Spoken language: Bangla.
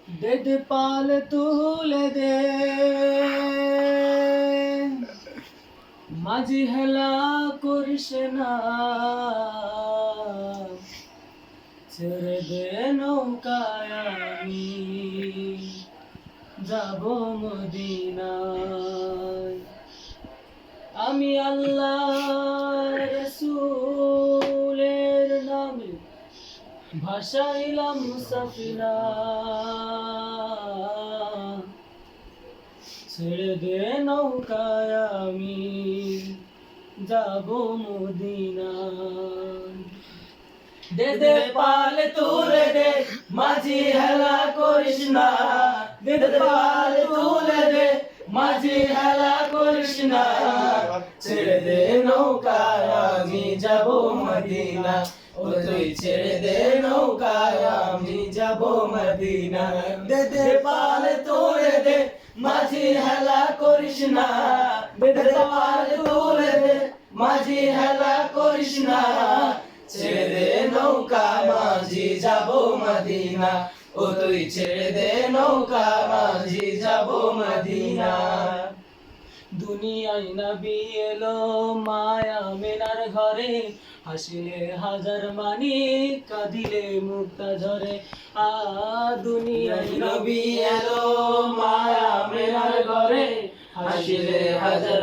দে দে পাল তুলে দে মাঝি হেলা করিস না, ছেড়ে দে নৌকায় আমি যাব মদিনায়। আমি আল্লাহ রাসূলের নামে ভাসাইলাম সাফিনা, ছেড়ে দে নৌকায় আমি যাব মদিনা। দে দে পাল তুলে দে মাঝি হেলা করিস না, দে দে পাল তুলে দে মাঝি হেলা করিস না, ছেড়ে দে নৌকায় আমি যাব মদিনা। ও তুই ছেড়ে দে নৌকায় আমি যাব মদিনা। দে দে পাল তুলে দে মাঝি হেলা করিস না, দে দে পাল তুলে দে মাঝি হেলা করিস না, ছেড়ে দে নৌকা মাঝি যাব মদিনা। ও তুই ছেড়ে দে নৌকা মাঝি যাব মদিনা। দুনিয়ায় নবী এলো মায়া মেনার ঘরে, হাসিলে হাজার মানি কাঁদিলে মুক্তা ঝরে। দুনিয়ায় নবী এলো মায়া মেনার ঘরে, হাসিলে হাজার